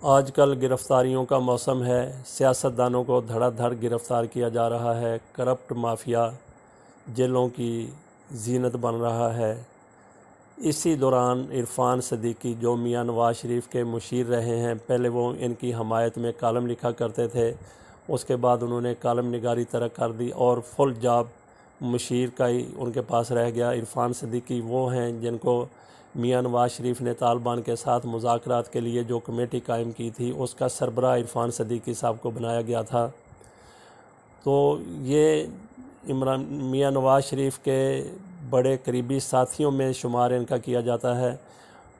آج کل گرفتاریوں کا موسم ہے، سیاستدانوں کو دھڑا دھڑ گرفتار کیا جا رہا ہے، کرپٹ مافیا جیلوں کی زینت بن رہا ہے۔ اسی دوران عرفان صدیقی جو میاں نواز شریف کے مشیر رہے ہیں، پہلے وہ ان کی حمایت میں کالم لکھا کرتے تھے، اس کے بعد انہوں نے کالم نگاری ترک کر دی اور فل جاب مشیر کا ہی ان کے پاس رہ گیا۔ عرفان صدیقی وہ ہیں جن کو میاں نواز شریف نے طالبان کے ساتھ مذاکرات کے لیے جو کمیٹی قائم کی تھی، اس کا سربراہ عرفان صدیقی صاحب کو بنایا گیا تھا۔ تو یہ میاں نواز شریف کے بڑے قریبی ساتھیوں میں شمار ان کا کیا جاتا ہے۔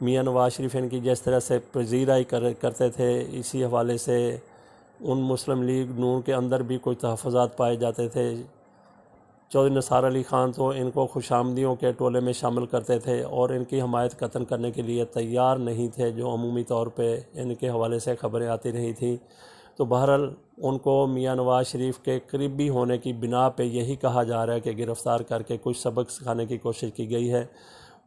میاں نواز شریف ان کی جس طرح سے پذیرائی کرتے تھے، اسی حوالے سے ان مسلم لیگ نون کے اندر بھی کوئی تحفظات پائے جاتے تھے۔ چودھری نثار علی خان تو ان کو خوش آمدیوں کے ٹولے میں شامل کرتے تھے اور ان کی حمایت قطن کرنے کے لیے تیار نہیں تھے، جو عمومی طور پہ ان کے حوالے سے خبریں آتی رہی تھیں۔ تو بہرحال ان کو میاں نواز شریف کے قریبی ہونے کی بنا پہ یہی کہا جا رہا ہے کہ گرفتار کر کے کچھ سبق سکھانے کی کوشش کی گئی ہے۔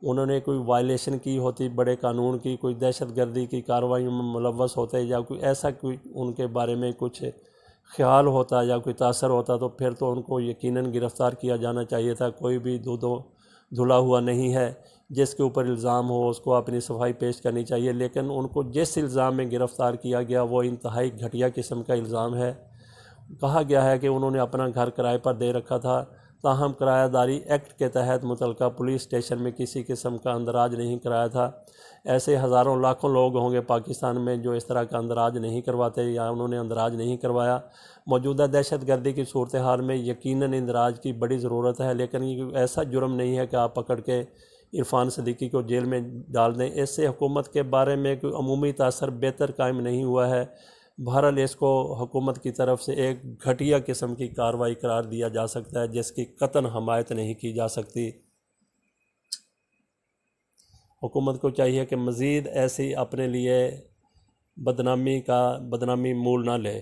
انہوں نے کوئی وائلیشن کی ہوتی بڑے قانون کی، کوئی دہشت گردی کی کارروائیوں میں ملوث ہوتے، یا کوئی ایسا کوئی ان کے بارے میں کچھ خیال ہوتا یا کوئی تاثر ہوتا، تو پھر تو ان کو یقیناً گرفتار کیا جانا چاہیے تھا۔ کوئی بھی دھلا ہوا نہیں ہے، جس کے اوپر الزام ہو اس کو اپنی صفائی پیش کرنی چاہیے، لیکن ان کو جس الزام میں گرفتار کیا گیا وہ انتہائی گھٹیا قسم کا الزام ہے۔ کہا گیا ہے کہ انہوں نے اپنا گھر کرائے پر دے رکھا تھا، تاہم کرایہ داری ایکٹ کے تحت متعلقہ پولیس اسٹیشن میں کسی قسم کا اندراج نہیں کرایا تھا۔ ایسے ہزاروں لاکھوں لوگ ہوں گے پاکستان میں جو اس طرح کا اندراج نہیں کرواتے یا انہوں نے اندراج نہیں کروایا۔ موجودہ دہشت گردی کی صورتحال میں یقیناً اندراج کی بڑی ضرورت ہے، لیکن یہ ایسا جرم نہیں ہے کہ آپ پکڑ کے عرفان صدیقی کو جیل میں ڈال دیں۔ اس سے حکومت کے بارے میں کوئی عمومی تاثر بہتر قائم نہیں ہوا ہے۔ بہرحال اس کو حکومت کی طرف سے ایک گھٹیا قسم کی کارروائی قرار دیا جا سکتا ہے، جس کی قطعاً حمایت نہیں کی جا سکتی۔ حکومت کو چاہیے کہ مزید ایسی اپنے لیے بدنامی مول نہ لے۔